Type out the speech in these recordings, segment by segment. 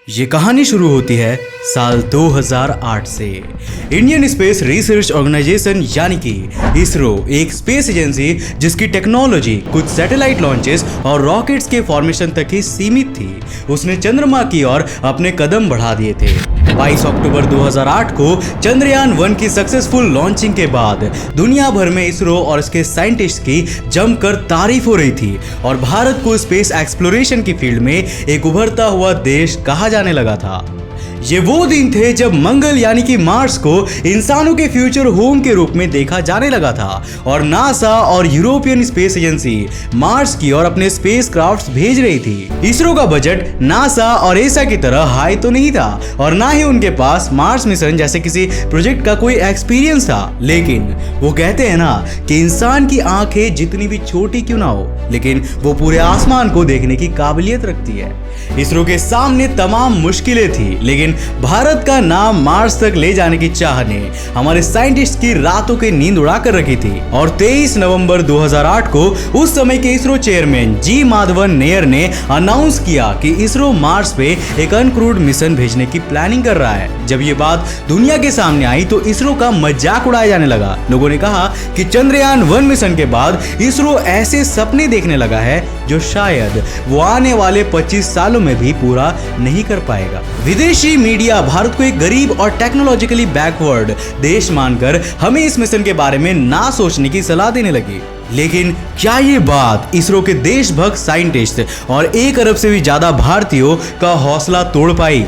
ये कहानी शुरू होती है साल 2008 से। इंडियन स्पेस रिसर्च ऑर्गेनाइजेशन यानी कि इसरो एक स्पेस एजेंसी जिसकी टेक्नोलॉजी कुछ सैटेलाइट लॉन्चेस और रॉकेट्स के फॉर्मेशन तक ही सीमित थी, उसने चंद्रमा की ओर अपने कदम बढ़ा दिए थे। 22 अक्टूबर 2008 को चंद्रयान 1 की सक्सेसफुल लॉन्चिंग के बाद दुनिया भर में इसरो और इसके साइंटिस्ट की जमकर तारीफ हो रही थी और भारत को स्पेस एक्सप्लोरेशन की फील्ड में एक उभरता हुआ देश कहा जाने लगा था। ये वो दिन थे जब मंगल यानी कि मार्स को इंसानों के फ्यूचर होम के रूप में देखा जाने लगा था और नासा और यूरोपियन स्पेस एजेंसी मार्स की ओर अपने स्पेस क्राफ्ट्स भेज रही थी। इसरो का बजट नासा और एसा की तरह हाई तो नहीं था और ना ही उनके पास मार्स मिशन जैसे किसी प्रोजेक्ट का कोई एक्सपीरियंस था, लेकिन वो कहते हैं ना कि इंसान की आंखें जितनी भी छोटी क्यों ना हो, लेकिन वो पूरे आसमान को देखने की काबिलियत रखती है। इसरो के सामने तमाम मुश्किलें थी, लेकिन भारत का नाम मार्स तक ले जाने की चाह ने हमारे साइंटिस्ट की रातों की नींद उड़ा कर रखी थी और 23 नवंबर 2008 को उस समय के इसरो चेयरमैन जी माधवन नेयर ने अनाउंस किया कि इसरो मार्स पे एक अनक्रूड मिशन भेजने की प्लानिंग कर रहा है। जब ये बात दुनिया के सामने आई तो इसरो का मजाक उड़ाया जाने लगा। लोगों ने कहा कि चंद्रयान 1 मिशन के बाद इसरो ऐसे सपने देखने लगा है जो शायद वो आने वाले 25 सालों में भी पूरा नहीं कर पाएगा। विदेशी मीडिया भारत को एक गरीब और टेक्नोलॉजिकली बैकवर्ड देश मानकर हमें इस मिशन के बारे में ना सोचने की सलाह देने लगी। लेकिन क्या ये बात इसरो के देशभक्त साइंटिस्ट और 1 अरब से भी ज्यादा भारतीयों का हौसला तोड़ पाई?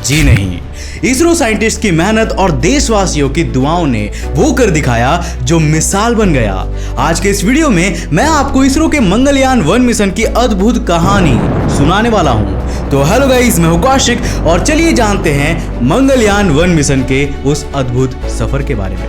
जी नहीं। इसरो साइंटिस्ट की मेहनत और देशवासियों की दुआओं ने वो कर दिखाया जो मिसाल बन गया। आज के इस वीडियो में मैं आपको इसरो के मंगलयान 1 मिशन की अद्भुत कहानी सुनाने वाला हूं। तो हेलो गाइस, मैं हूं कौशिक और चलिए जानते हैं मंगलयान 1 मिशन के उस अद्भुत सफर के बारे में।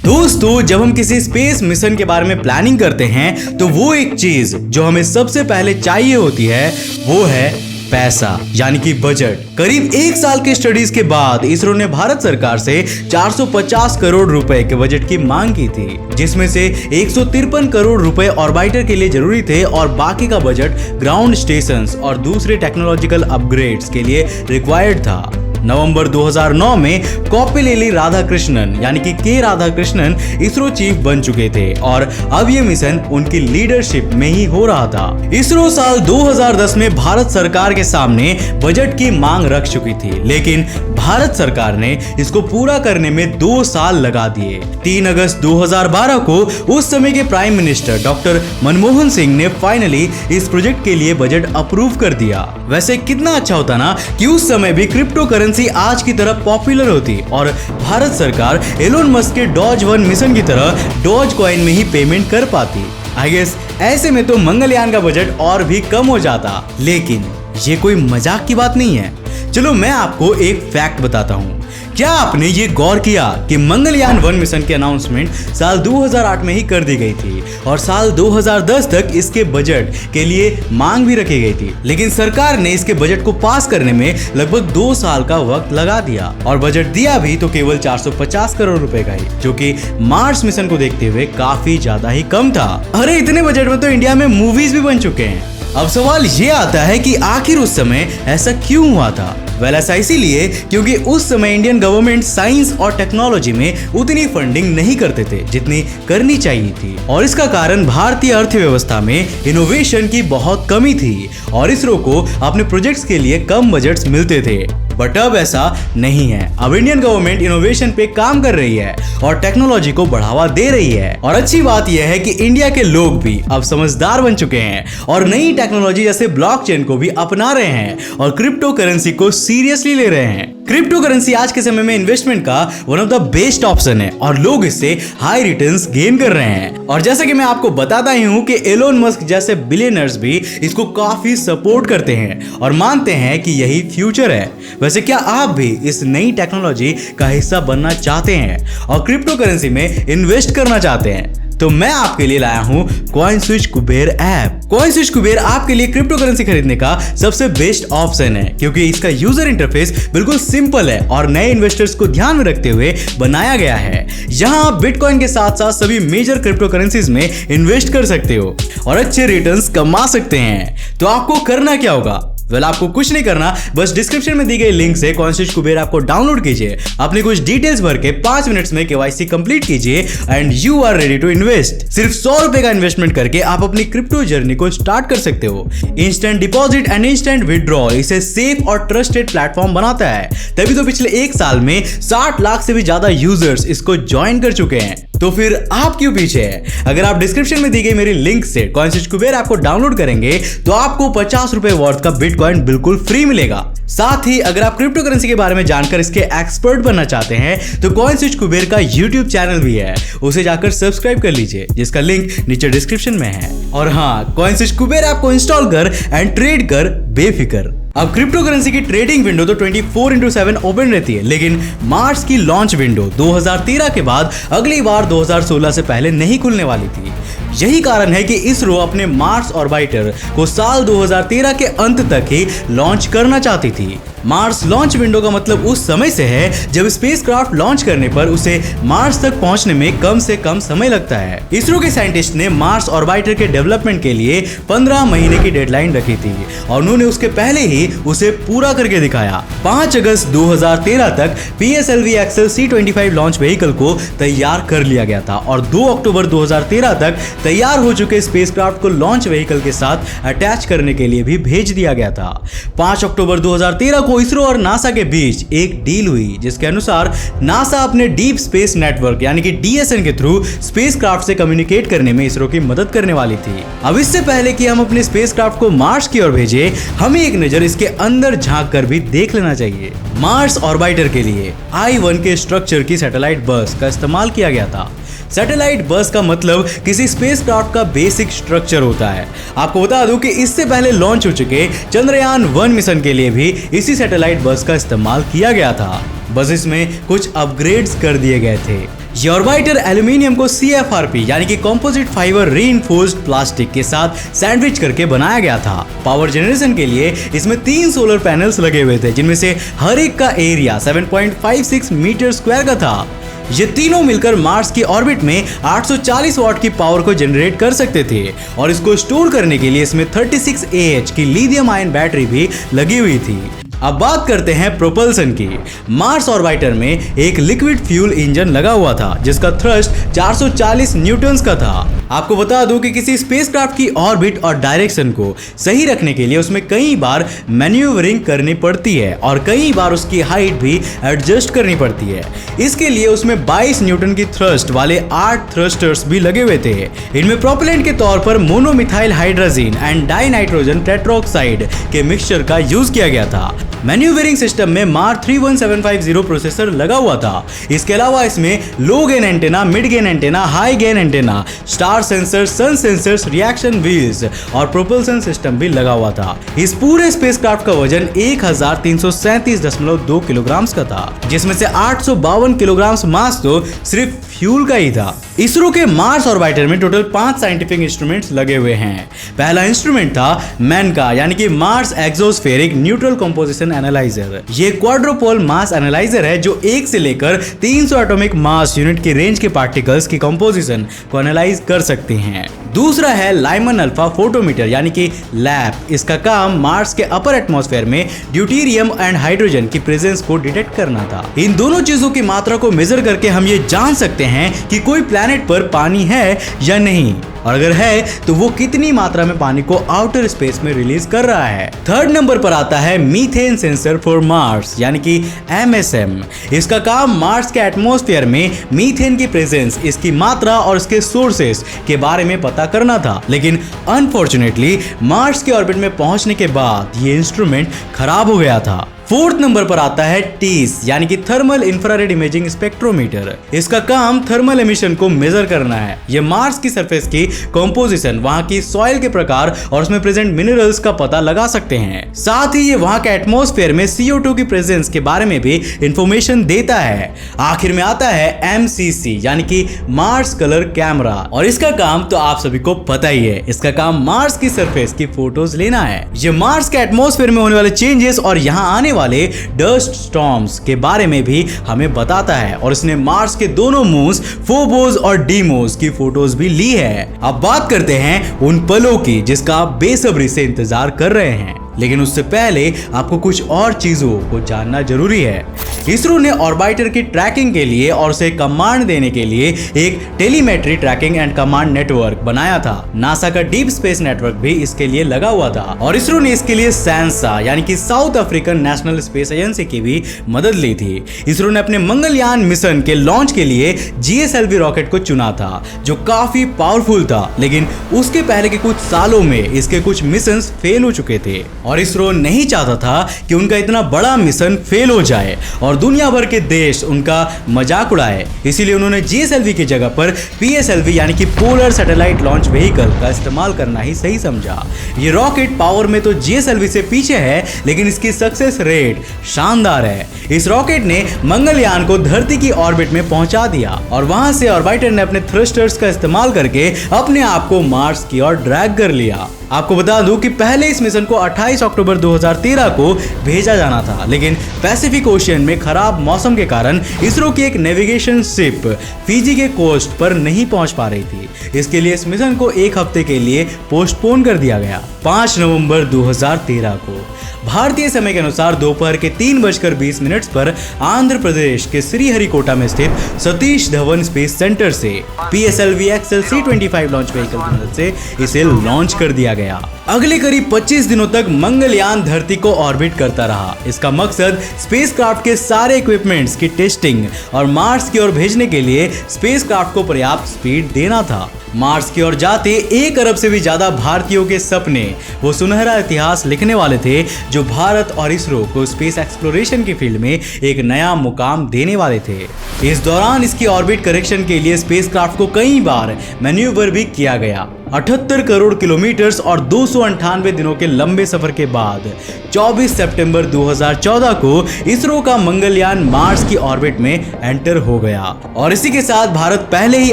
दोस्तों, जब हम किसी स्पेस मिशन के बारे में प्लानिंग करते हैं तो वो एक चीज जो हमें सबसे पहले चाहिए होती है वो है पैसा, यानी कि बजट। करीब 1 साल की स्टडीज के बाद इसरो ने भारत सरकार से 450 करोड़ रुपए के बजट की मांग की थी, जिसमें से 153 करोड़ रुपए ऑर्बिटर के लिए जरूरी थे और बाकी का बजट ग्राउंड स्टेशंस और दूसरे टेक्नोलॉजिकल अपग्रेड्स के लिए रिक्वायर्ड था। नवंबर 2009 में कोप्पिलेली राधाकृष्णन यानी कि के राधाकृष्णन इसरो चीफ बन चुके थे और अब ये मिशन उनकी लीडरशिप में ही हो रहा था। इसरो साल 2010 में भारत सरकार के सामने बजट की मांग रख चुकी थी, लेकिन भारत सरकार ने इसको पूरा करने में 2 साल लगा दिए। 3 अगस्त 2012 को उस समय के prime minister doctor Manmohan Singh ने फाइनली इस प्रोजेक्ट के लिए बजट अप्रूव कर दिया। वैसे कितना अच्छा होता ना कि उस समय भी क्रिप्टो करेंसी आज की तरह पॉपुलर होती और भारत सरकार एलोन मस्क के डॉज 1 मिशन की तरह डॉज कॉइन में ही पेमेंट कर पाती। आई गेस ऐसे में तो मंगलयान का बजट और भी कम हो जाता, लेकिन ये कोई मजाक की बात नहीं है। चलो मैं आपको एक फैक्ट बताता हूँ। क्या आपने ये गौर किया कि मंगलयान 1 मिशन की अनाउंसमेंट साल 2008 में ही कर दी गई थी और साल 2010 तक इसके बजट के लिए मांग भी रखी गई थी, लेकिन सरकार ने इसके बजट को पास करने में लगभग 2 साल का वक्त लगा दिया और बजट दिया भी तो केवल 450 करोड़ रुपए का ही, जो कि मार्स मिशन को देखते हुए काफी ज्यादा ही कम था। अरे इतने बजट में तो इंडिया में मूवीज भी बन चुके हैं। अब सवाल ये आता है कि आखिर उस समय ऐसा क्यों हुआ था? ऐसा इसीलिए क्योंकि उस समय इंडियन गवर्नमेंट साइंस और टेक्नोलॉजी में उतनी फंडिंग नहीं करते थे जितनी करनी चाहिए थी और इसका कारण भारतीय अर्थव्यवस्था में इनोवेशन की बहुत कमी थी और इसरो को अपने प्रोजेक्ट्स के लिए कम बजट्स मिलते थे। बट अब ऐसा नहीं है। अब इंडियन गवर्नमेंट इनोवेशन पे काम कर रही है और टेक्नोलॉजी को बढ़ावा दे रही है और अच्छी बात यह है कि इंडिया के लोग भी अब समझदार बन चुके हैं और नई टेक्नोलॉजी जैसे ब्लॉकचेन को भी अपना रहे हैं और क्रिप्टो करेंसी को सीरियसली ले रहे हैं। क्रिप्टो करेंसी आज के समय में इन्वेस्टमेंट का one of the best option है और लोग इससे हाई रिटर्न्स गेन कर रहे हैं और जैसा कि मैं आपको बताता ही हूं कि एलोन मस्क जैसे बिलियनर्स भी इसको काफी सपोर्ट करते हैं और मानते हैं कि यही फ्यूचर है। वैसे क्या आप भी इस नई टेक्नोलॉजी का हिस्सा बनना चाहते हैं और क्रिप्टो करेंसी में इन्वेस्ट करना चाहते हैं? तो मैं आपके लिए लाया हूं coin switch Kuber app. Coin switch Kuber आपके लिए क्रिप्टो करेंसी खरीदने का सबसे बेस्ट ऑप्शन है क्योंकि इसका यूजर इंटरफेस बिल्कुल सिंपल है और नए इन्वेस्टर्स को ध्यान में रखते हुए बनाया गया है। यहाँ आप बिटकॉइन के साथ साथ सभी मेजर क्रिप्टो करेंसीज में इन्वेस्ट कर सकते हो और अच्छे रिटर्न्स कमा सकते हैं। तो आपको करना क्या होगा? वेल आपको कुछ नहीं करना, बस डिस्क्रिप्शन में दी गई लिंक से कॉइनस्विच कुबेर आपको डाउनलोड कीजिए, अपनी कुछ डिटेल्स भर के 5 मिनट्स में केवाईसी कंप्लीट कीजिए and you are ready to invest. सिर्फ 100 रुपए का इन्वेस्टमेंट करके आप अपनी क्रिप्टो जर्नी को स्टार्ट कर सकते हो। Instant deposit and instant withdrawal इसे सेफ और ट्रस्टेड प्लेटफॉर्म बनाता है, तभी तो पिछले 1 साल में 60 लाख से भी ज्यादा यूजर्स इसको ज्वाइन कर चुके हैं। तो फिर आप क्यों पीछे हैं? अगर आप डिस्क्रिप्शन में दी गई मेरी लिंक से कॉइनस्विच कुबेर आपको डाउनलोड करेंगे तो आपको 50 रुपए वर्थ का बिटकॉइन बिल्कुल फ्री मिलेगा। साथ ही अगर आप क्रिप्टो करेंसी के बारे में जानकर इसके एक्सपर्ट बनना चाहते हैं तो कॉइनस्विच कुबेर का यूट्यूब चैनल भी है, उसे जाकर सब्सक्राइब कर लीजिए, जिसका लिंक नीचे डिस्क्रिप्शन में है। और हाँ, कॉइनस्विच कुबेर ऐप को इंस्टॉल कर एंड ट्रेड कर बेफिक्र। अब क्रिप्टो करेंसी की ट्रेडिंग विंडो तो 24/7 ओपन रहती है, लेकिन मार्स की लॉन्च विंडो 2013 के बाद अगली बार 2016 से पहले नहीं खुलने वाली थी। यही कारण है कि इसरो अपने मार्स ऑर्बिटर को साल 2013 के अंत तक ही लॉन्च करना चाहती थी। मार्स लॉन्च विंडो का मतलब उस समय से है जब स्पेसक्राफ्ट लॉन्च करने पर उसे मार्स तक पहुंचने में कम से कम समय लगता है। इसरो के साइंटिस्ट ने मार्स ऑर्बिटर के डेवलपमेंट के लिए 15 महीने की डेडलाइन रखी थी और उन्होंने उसके पहले ही उसे पूरा करके दिखाया। 5 अगस्त 2013 तक PSLV Excel C25 launch vehicle को तैयार कर लिया गया था और 2 अक्टूबर 2013 तक तैयार हो चुके स्पेसक्राफ्ट को लॉन्च व्हीकल के साथ अटैच करने के लिए भी भेज दिया गया था। 5 अक्टूबर 2013 को इसरो और नासा के बीच एक डील हुई, जिसके अनुसार नासा अपने डीप स्पेस नेटवर्क यानी कि DSN के थ्रू स्पेसक्राफ्ट से कम्युनिकेट करने में इसरो की मदद करने वाली थी। अब इससे पहले कि हम अपने स्पेसक्राफ्ट को मार्स की ओर भेजें, हमें एक नजर इसके अंदर झांक कर भी देख लेना चाहिए। मार्स ऑर्बिटर के लिए I-1 के स्ट्रक्चर की सैटेलाइट बस का इस्तेमाल किया गया था। सैटेलाइट बस का मतलब किसी स्पेसक्राफ्ट का बेसिक स्ट्रक्चर होता है। आपको बता दूं कि इससे पहले लॉन्च हो चुके चंद्रयान-1 मिशन के लिए भी इसी सैटेलाइट बस का इस्तेमाल किया गया था, बस इसमें कुछ अपग्रेड्स कर दिए गए थे। ये ऑर्बिटर एल्यूमिनियम को CFRP यानी कि कंपोजिट फाइबर रीइंफोर्स्ड प्लास्टिक के साथ सैंडविच करके बनाया गया था। पावर जनरेशन के लिए इसमें 3 सोलर पैनल्स लगे हुए थे, जिनमें से हर एक का एरिया 7.56 मीटर स्क्वायर का था। ये तीनों मिलकर मार्स की ऑर्बिट में 840 वाट की पावर को जनरेट कर सकते थे और इसको स्टोर करने के लिए इसमें 36 Ah की लिथियम आयन बैटरी भी लगी हुई थी। अब बात करते हैं प्रोपल्सन की। मार्स ऑर्बिटर में एक लिक्विड फ्यूल इंजन लगा हुआ था जिसका थ्रस्ट 440 न्यूटन्स का था। आपको बता दूं कि किसी स्पेसक्राफ्ट की ऑर्बिट और डायरेक्शन को सही रखने के लिए उसमें कई बार मैन्यूवरिंग करनी पड़ती है और कई बार उसकी हाइट भी एडजस्ट करनी पड़ती है। इसके लिए उसमें 22 न्यूटन की थ्रस्ट वाले 8 थ्रस्टर्स भी लगे हुए थे। इनमें प्रोपेलेंट के तौर पर monomethyl hydrogen and dinitrogen tetroxide के मिक्सचर का यूज किया गया था। मैन्यूवरिंग सिस्टम में मार्क 31750 प्रोसेसर लगा हुआ था। इसके अलावा इसमें low gain antenna, mid gain antenna, high gain antenna, star sensor, sun sensors, reaction wheels और प्रोपल्सन सिस्टम भी लगा हुआ था। इस पूरे स्पेसक्राफ्ट का वजन 1337.2 किलोग्राम का था, जिसमें से 852 किलोग्राम मास तो सिर्फ फ्यूल का ही था। इसरो के मार्स ऑर्बिटर में टोटल 5 साइंटिफिक इंस्ट्रूमेंट्स लगे हुए हैं। पहला इंस्ट्रूमेंट था मैनका यानी कि मार्स एक्सोस्फेरिक न्यूट्रल कंपोजिशन एनालाइजर। ये क्वाड्रोपोल मास एनालाइजर है जो 1 से लेकर 300 एटॉमिक मास यूनिट की रेंज के पार्टिकल्स की कंपोजिशन को एनालाइज कर सकते हैं। दूसरा है लाइमन अल्फा फोटोमीटर यानी कि लैप। इसका काम मार्स के अपर एटमॉस्फेयर में ड्यूटेरियम एंड हाइड्रोजन की प्रेजेंस को डिटेक्ट करना था। इन दोनों चीजों की मात्रा को मेजर करके हम ये जान सकते हैं कि कोई प्लैनेट पर पानी है या नहीं, और अगर है तो वो कितनी मात्रा में पानी को आउटर स्पेस में रिलीज कर रहा है। थर्ड नंबर पर आता है मीथेन सेंसर फॉर मार्स यानी कि MSM। इसका काम मार्स के एटमॉस्फेयर में मीथेन की प्रेजेंस, इसकी मात्रा और इसके सोर्सेस के बारे में पता करना था, लेकिन अनफॉर्चुनेटली मार्स के ऑर्बिट में पहुंचने के बाद ये इंस्ट्रूमेंट खराब हो गया था। फोर्थ नंबर पर आता है टीस यानी कि थर्मल इंफ्रारेड इमेजिंग स्पेक्ट्रोमीटर। इसका काम थर्मल एमिशन को मेजर करना है। यह मार्स की सरफेस की कंपोजिशन, वहां की सॉइल के प्रकार और उसमें प्रेजेंट मिनरल्स का पता लगा सकते हैं। साथ ही ये वहां के एटमॉस्फेयर में CO2 की प्रेजेंस के बारे में भी इंफॉर्मेशन देता है। आखिर में आता है MCC यानी कि मार्स कलर कैमरा, और इसका काम तो आप सभी को पता ही है। इसका काम मार्स की सरफेस की फोटोज लेना है। ये मार्स के एटमॉस्फेयर में होने वाले चेंजेस और यहाँ आने वाले डस्ट स्टॉर्म्स के बारे में भी हमें बताता है, और इसने मार्स के दोनों मून्स फोबोस और डीमोस की फोटोज भी ली है। अब बात करते हैं उन पलों की जिसका आप बेसब्री से इंतजार कर रहे हैं। लेकिन उससे पहले आपको कुछ और चीजों को जानना जरूरी है। इसरो ने ऑर्बिटर की ट्रैकिंग के लिए और उसे कमांड देने के लिए एक telemetry tracking and command network बनाया था। नासा का डीप स्पेस नेटवर्क भी इसके लिए लगा हुआ था और इसरो ने इसके लिए सैंसा यानी कि south African national space agency की भी मदद ली थी। इसरो ने अपने मंगलयान मिशन के लॉन्च के लिए GSLV रॉकेट को चुना था, जो काफी पावरफुल था, लेकिन उसके पहले के कुछ सालों में इसके कुछ मिशन फेल हो चुके थे और इसरो नहीं चाहता था कि उनका इतना बड़ा मिशन फेल हो जाए और दुनिया भर के देश उनका मजाक उड़ाए। इसीलिए उन्होंने GSLV की जगह पर PSLV यानी कि पोलर सैटेलाइट लॉन्च व्हीकल का इस्तेमाल करना ही सही समझा। ये रॉकेट पावर में तो GSLV से पीछे है, लेकिन इसकी सक्सेस रेट शानदार है। इस रॉकेट ने मंगलयान को धरती की ऑर्बिट में पहुंचा दिया और वहां से ऑर्बिटर ने अपने थ्रस्टर्स का इस्तेमाल करके अपने आप को मार्स की ओर ड्रैग कर लिया। आपको बता दूं कि पहले इस मिशन को 28 अक्टूबर 2013 को भेजा जाना था, लेकिन पैसिफिक ओशियन में खराब मौसम के कारण इसरो की एक नेविगेशन शिप फिजी के कोस्ट पर नहीं पहुंच पा रही थी। इसके लिए इस मिशन को एक हफ्ते के लिए पोस्टपोन कर दिया गया। 5 नवंबर 2013 को भारतीय समय के अनुसार दोपहर के 3:20 पर आंध्र प्रदेश के श्रीहरिकोटा में स्थित सतीश धवन स्पेस सेंटर से PSLV XL C-25 launch vehicle की मदद से इसे लॉन्च कर दिया गया। अगले करीब 25 दिनों तक मंगलयान धरती को ऑर्बिट करता रहा। इसका मकसद स्पेसक्राफ्ट के सारे इक्विपमेंट्स की टेस्टिंग और मार्स की ओर भेजने के लिए स्पेसक्राफ्ट को पर्याप्त स्पीड देना था। मार्स की ओर जाते 1 अरब से भी ज्यादा भारतीयों के सपने वो सुनहरा इतिहास लिखने वाले थे, जो भारत और इसरो को स्पेस एक्सप्लोरेशन की फील्ड में एक नया मुकाम देने वाले थे। इस दौरान इसकी ऑर्बिट करेक्शन के लिए स्पेसक्राफ्ट को कई बार मैन्यूवर भी किया गया। 78 करोड़ किलोमीटर और 298 दिनों के लंबे सफर के बाद 24 सितंबर 2014 को इसरो का मंगलयान मार्स की ऑर्बिट में एंटर हो गया और इसी के साथ भारत पहले ही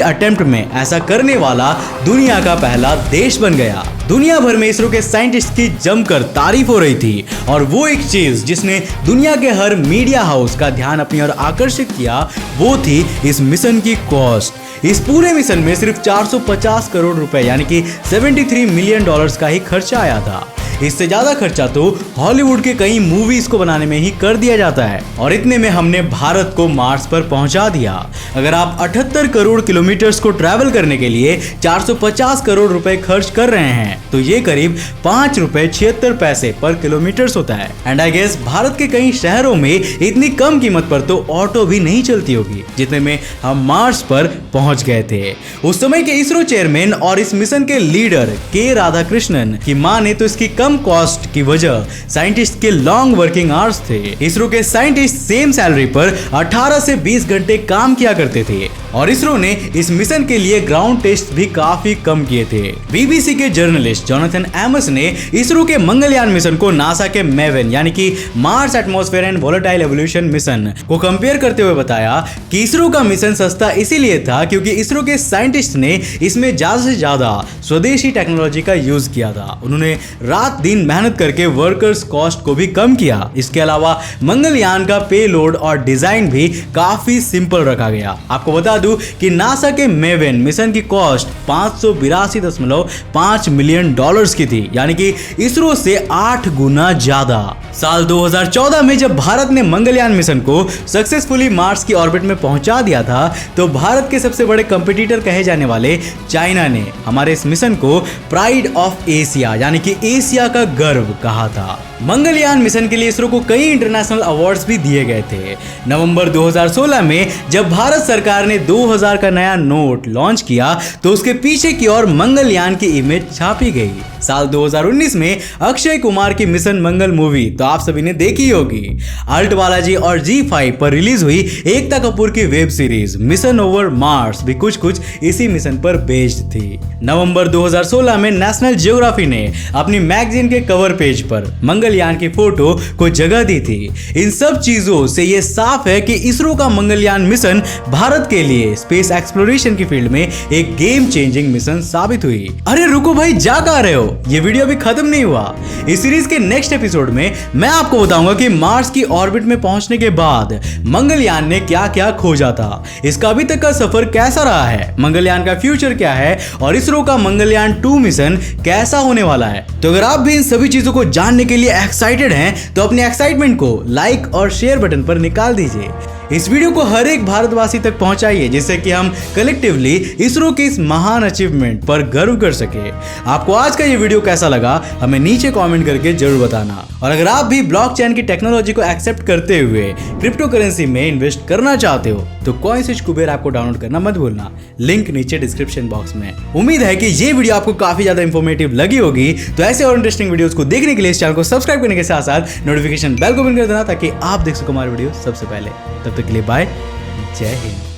अटेम्प्ट में ऐसा करने वाला दुनिया का पहला देश बन गया। दुनिया भर में इसरो के साइंटिस्ट की जमकर तारीफ हो रही थी और वो एक चीज जिसने दुनिया के हर मीडिया हाउस का ध्यान अपनी ओर आकर्षित किया, वो थी इस मिशन की कॉस्ट। इस पूरे मिशन में सिर्फ 450 करोड़ रुपए यानी कि $73 मिलियन का ही खर्चा आया था। इससे ज्यादा खर्चा तो हॉलीवुड के कई मूवीज को बनाने में ही कर दिया जाता है और इतने में हमने भारत को मार्स पर पहुंचा दिया। अगर आप 78 करोड़ किलोमीटर्स को ट्रैवल करने के लिए 450 करोड़ रुपए खर्च कर रहे हैं, तो ये करीब ₹5.76 पर किलोमीटर होता है। एंड आई गेस भारत के कई शहरों में इतनी कम कीमत पर तो ऑटो भी नहीं चलती होगी जितने में हम मार्स पर पहुंच गए थे। उस समय के इसरो चेयरमैन और इस मिशन के लीडर के राधाकृष्णन की माने तो इसकी कम कॉस्ट की वजह साइंटिस्ट के लॉन्ग वर्किंग आवर्स थे। इसरो के साइंटिस्ट सेम सैलरी पर 18 से 20 घंटे काम किया करते थे और इसरो ने इस मिशन के लिए ग्राउंड टेस्ट भी काफी कम किए थे। BBC के जर्नलिस्ट जोनाथन एमस ने इसरो के मंगलयान मिशन को नासा के मेवन यानी कि Mars atmosphere and volatile evolution mission को कंपेयर करते हुए बताया कि इसरो का मिशन सस्ता इसीलिए था क्योंकि इसरो के साइंटिस्ट ने इसमें ज्यादा से ज्यादा स्वदेशी टेक्नोलॉजी का यूज किया था। उन्होंने रात दिन मेहनत करके वर्कर्स कॉस्ट को भी कम किया। इसके अलावा मंगलयान का पेलोड और डिजाइन भी काफी सिंपल रखा गया। आपको बता दूं कि नासा के मेवन मिशन की कॉस्ट $582.5 मिलियन की थी, यानी कि इसरो से 8 गुना ज्यादा। साल 2014 में जब भारत ने मंगलयान मिशन को सक्सेसफुली मार्स की ऑर्बिट में पहुंचा दिया था, तो भारत के सबसे बड़े कंपटीटर कहे जाने वाले चाइना ने हमारे इस मिशन को प्राइड ऑफ एशिया यानी कि एशिया का गर्व कहा था। मंगलयान मिशन के लिए इसरो को कई इंटरनेशनल अवार्ड्स भी दिए गए थे। नवंबर 2016 में जब भारत सरकार ने 2000 का नया नोट लॉन्च किया तो उसके पीछे की ओर मंगलयान की इमेज छापी गई। साल 2019 में अक्षय कुमार की मिशन मंगल मूवी तो आप सभी ने देखी होगी। अल्ट बालाजी और G5 पर रिलीज हुई एकता कपूर की web series mission over Mars भी कुछ कुछ इसी मिशन पर बेस्ड थी। नवंबर 2016 में नेशनल ज्योग्राफी ने अपनी मैगजीन के कवर पेज पर मंगलयान की फोटो को जगह दी थी। इन सब चीजों से यह साफ है कि इसरो का मंगलयान मिशन भारत के लिए स्पेस एक्सप्लोरेशन की फील्ड में एक गेम चेंजिंग मिशन साबित हुई। अरे रुको भाई, जा कहां रहे हो? ये वीडियो अभी खत्म नहीं हुआ। इस सीरीज के नेक्स्ट एपिसोड में मैं आपको बताऊंगा कि मार्स की ऑर्बिट में पहुंचने के बाद मंगलयान ने क्या क्या खोजा था, इसका अभी तक का सफर कैसा रहा है, मंगलयान का फ्यूचर क्या है और इसरो का मंगलयान 2 मिशन कैसा होने वाला है। तो अगर आप भी इन सभी चीजों को जानने के लिए एक्साइटेड हैं तो अपने एक्साइटमेंट को लाइक और शेयर बटन पर निकाल दीजिए। इस वीडियो को हर एक भारतवासी तक पहुंचाइए जिससे कि हम कलेक्टिवली इसरो की इस महान अचीवमेंट पर गर्व कर सके। आपको आज का ये वीडियो कैसा लगा हमें नीचे कमेंट करके जरूर बताना। और अगर आप भी ब्लॉकचेन की टेक्नोलॉजी को एक्सेप्ट करते हुए क्रिप्टो करेंसी में इन्वेस्ट करना चाहते हो तो कॉइनस्विच कुबेर ऐप को डाउनलोड करना मत भूलना, लिंक नीचे डिस्क्रिप्शन बॉक्स में। उम्मीद है कि ये वीडियो आपको काफी ज्यादा इंफॉर्मेटिव लगी होगी। तो ऐसे और इंटरेस्टिंग वीडियोस को देखने के लिए इस चैनल को सब्सक्राइब करने के साथ साथ नोटिफिकेशन बेल को बंद कर देना ताकि आप देख सको हमारे वीडियो सबसे पहले। तब तक के लिए बाय, जय हिंद।